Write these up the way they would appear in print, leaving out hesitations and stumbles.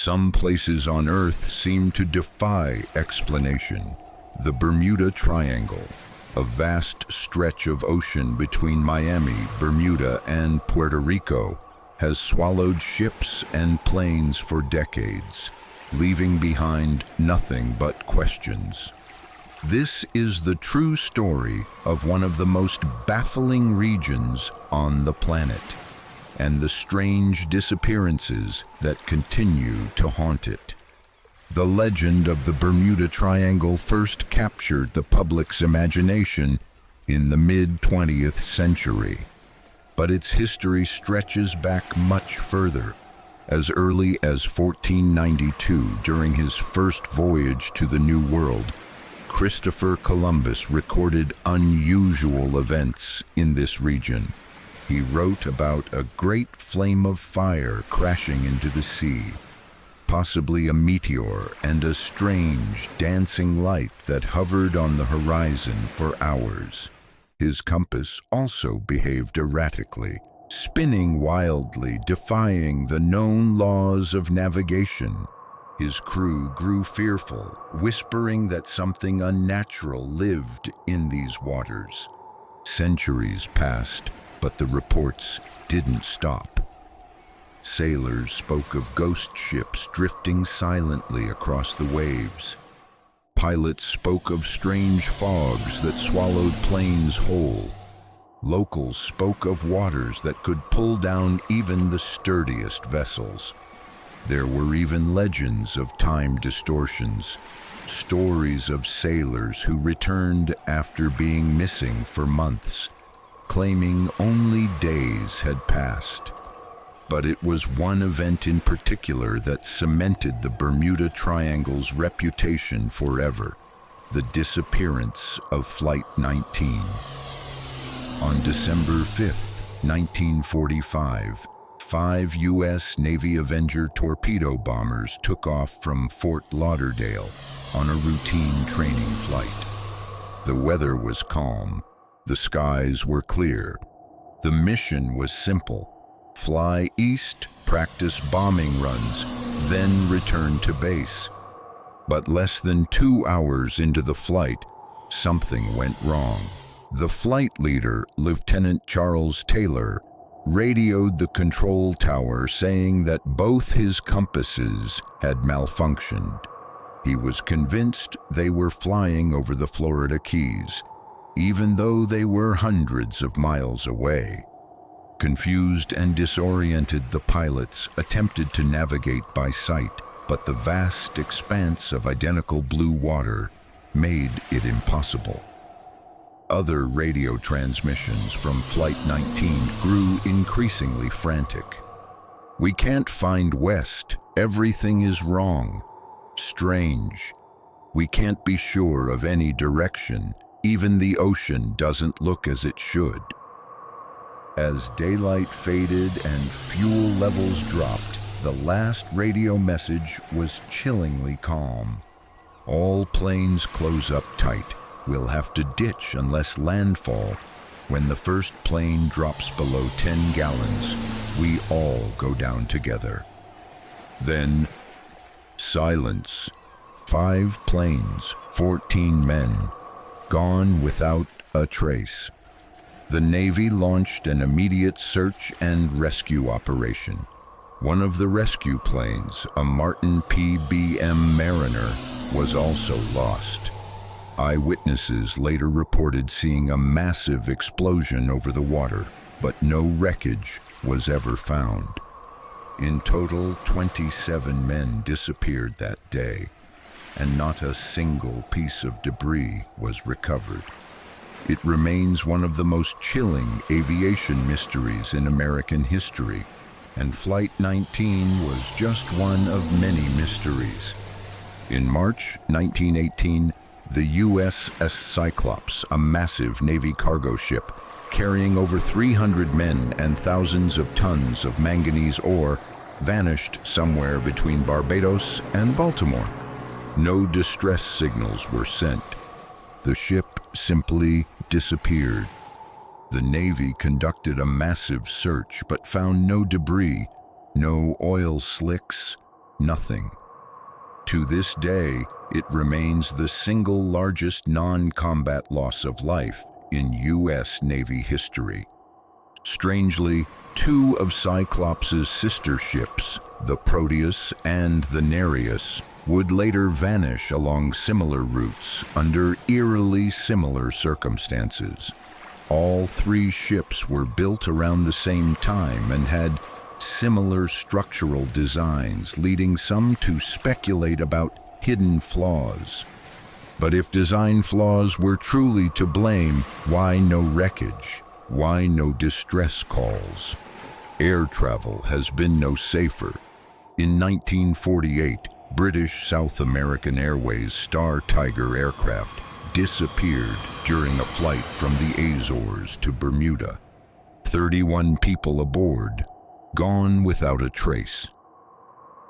Some places on Earth seem to defy explanation. The Bermuda Triangle, a vast stretch of ocean between Miami, Bermuda, and Puerto Rico, has swallowed ships and planes for decades, leaving behind nothing but questions. This is the true story of one of the most baffling regions on the planet, and the strange disappearances that continue to haunt it. The legend of the Bermuda Triangle first captured the public's imagination in the mid-20th century, but its history stretches back much further. As early as 1492, during his first voyage to the New World, Christopher Columbus recorded unusual events in this region. He wrote about a great flame of fire crashing into the sea, possibly a meteor, and a strange, dancing light that hovered on the horizon for hours. His compass also behaved erratically, spinning wildly, defying the known laws of navigation. His crew grew fearful, whispering that something unnatural lived in these waters. Centuries passed, but the reports didn't stop. Sailors spoke of ghost ships drifting silently across the waves. Pilots spoke of strange fogs that swallowed planes whole. Locals spoke of waters that could pull down even the sturdiest vessels. There were even legends of time distortions, stories of sailors who returned after being missing for months, claiming only days had passed. But it was one event in particular that cemented the Bermuda Triangle's reputation forever: the disappearance of Flight 19. On December 5, 1945, 5 U.S. Navy Avenger torpedo bombers took off from Fort Lauderdale on a routine training flight. The weather was calm. The skies were clear. The mission was simple: fly east, practice bombing runs, then return to base. But less than 2 hours into the flight, something went wrong. The flight leader, Lieutenant Charles Taylor, radioed the control tower saying that both his compasses had malfunctioned. He was convinced they were flying over the Florida Keys, even though they were hundreds of miles away. Confused and disoriented, the pilots attempted to navigate by sight, but the vast expanse of identical blue water made it impossible. Other radio transmissions from Flight 19 grew increasingly frantic. "We can't find west. Everything is wrong. Strange. We can't be sure of any direction. Even the ocean doesn't look as it should." As daylight faded and fuel levels dropped, the last radio message was chillingly calm. "All planes close up tight. We'll have to ditch unless landfall. When the first plane drops below 10 gallons, we all go down together." Then, silence. 5 planes, 14 men, gone without a trace. The Navy launched an immediate search and rescue operation. One of the rescue planes, a Martin PBM Mariner, was also lost. Eyewitnesses later reported seeing a massive explosion over the water, but no wreckage was ever found. In total, 27 men disappeared that day, and not a single piece of debris was recovered. It remains one of the most chilling aviation mysteries in American history, and Flight 19 was just one of many mysteries. In March 1918, the USS Cyclops, a massive Navy cargo ship carrying over 300 men and thousands of tons of manganese ore, vanished somewhere between Barbados and Baltimore. No distress signals were sent. The ship simply disappeared. The Navy conducted a massive search but found no debris, no oil slicks, nothing. To this day, it remains the single largest non-combat loss of life in U.S. Navy history. Strangely, two of Cyclops' sister ships, the Proteus and the Nereus, would later vanish along similar routes under eerily similar circumstances. All three ships were built around the same time and had similar structural designs, leading some to speculate about hidden flaws. But if design flaws were truly to blame, why no wreckage? Why no distress calls? Air travel has been no safer. In 1948, British South American Airways Star Tiger aircraft disappeared during a flight from the Azores to Bermuda. 31 people aboard, gone without a trace.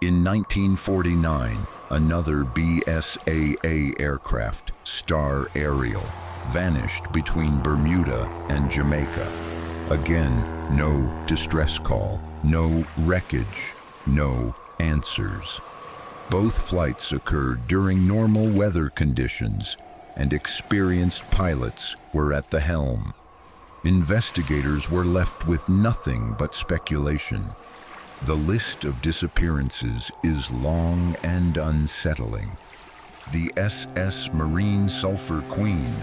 In 1949, another BSAA aircraft, Star Aerial, vanished between Bermuda and Jamaica. Again, no distress call, no wreckage, no answers. Both flights occurred during normal weather conditions, and experienced pilots were at the helm. Investigators were left with nothing but speculation. The list of disappearances is long and unsettling. The SS Marine Sulphur Queen,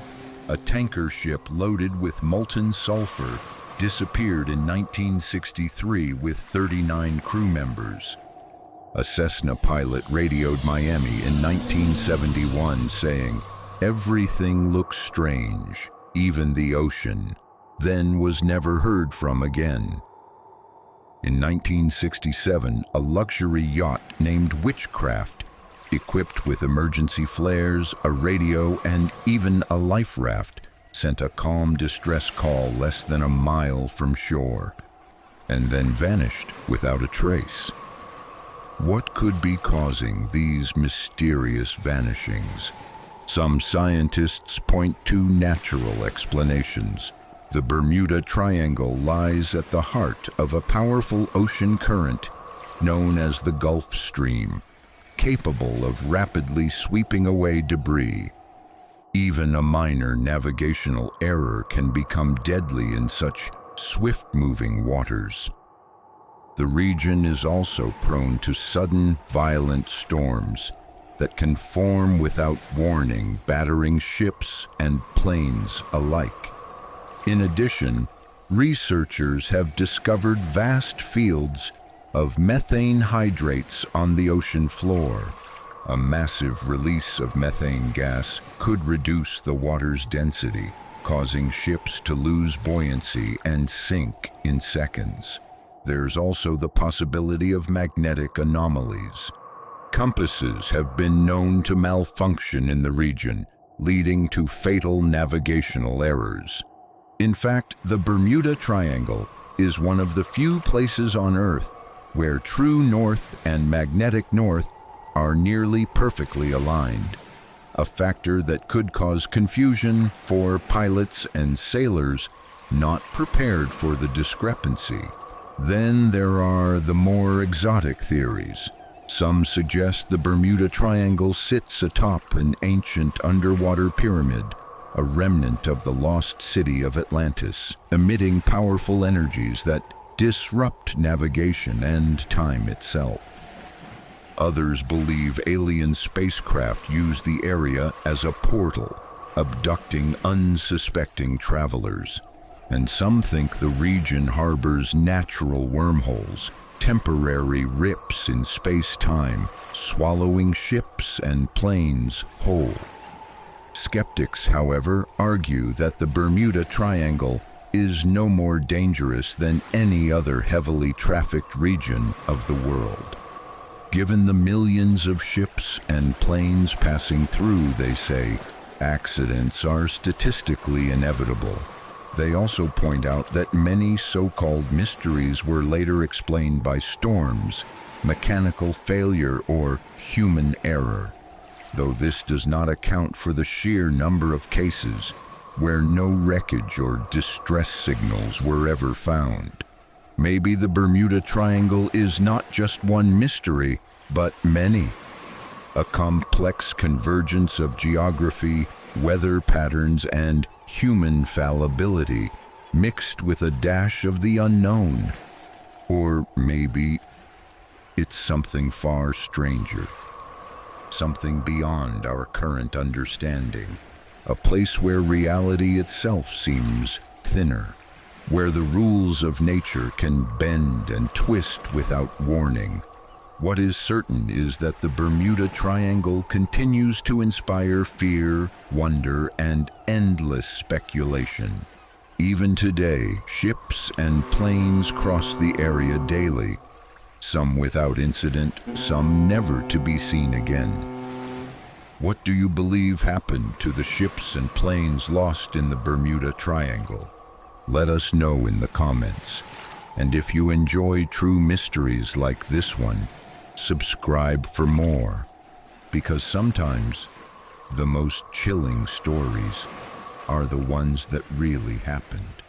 a tanker ship loaded with molten sulfur, disappeared in 1963 with 39 crew members. A Cessna pilot radioed Miami in 1971 saying, "Everything looks strange, even the ocean," then was never heard from again. In 1967, a luxury yacht named Witchcraft, equipped with emergency flares, a radio, and even a life raft, sent a calm distress call less than a mile from shore, and then vanished without a trace. What could be causing these mysterious vanishings? Some scientists point to natural explanations. The Bermuda Triangle lies at the heart of a powerful ocean current known as the Gulf Stream, capable of rapidly sweeping away debris. Even a minor navigational error can become deadly in such swift-moving waters. The region is also prone to sudden, violent storms that can form without warning, battering ships and planes alike. In addition, researchers have discovered vast fields of methane hydrates on the ocean floor. A massive release of methane gas could reduce the water's density, causing ships to lose buoyancy and sink in seconds. There's also the possibility of magnetic anomalies. Compasses have been known to malfunction in the region, leading to fatal navigational errors. In fact, the Bermuda Triangle is one of the few places on Earth where true north and magnetic north are nearly perfectly aligned, a factor that could cause confusion for pilots and sailors not prepared for the discrepancy. Then there are the more exotic theories. Some suggest the Bermuda Triangle sits atop an ancient underwater pyramid, a remnant of the lost city of Atlantis, emitting powerful energies that disrupt navigation and time itself. Others believe alien spacecraft use the area as a portal, abducting unsuspecting travelers. And some think the region harbors natural wormholes, temporary rips in space-time, swallowing ships and planes whole. Skeptics, however, argue that the Bermuda Triangle is no more dangerous than any other heavily trafficked region of the world. Given the millions of ships and planes passing through, they say, accidents are statistically inevitable. They also point out that many so-called mysteries were later explained by storms, mechanical failure, or human error, though this does not account for the sheer number of cases where no wreckage or distress signals were ever found. Maybe the Bermuda Triangle is not just one mystery, but many. A complex convergence of geography, weather patterns, and human fallibility, mixed with a dash of the unknown. Or maybe it's something far stranger, something beyond our current understanding, a place where reality itself seems thinner, where the rules of nature can bend and twist without warning. What is certain is that the Bermuda Triangle continues to inspire fear, wonder, and endless speculation. Even today, ships and planes cross the area daily, some without incident, some never to be seen again. What do you believe happened to the ships and planes lost in the Bermuda Triangle? Let us know in the comments. And if you enjoy true mysteries like this one, subscribe for more, because sometimes the most chilling stories are the ones that really happened.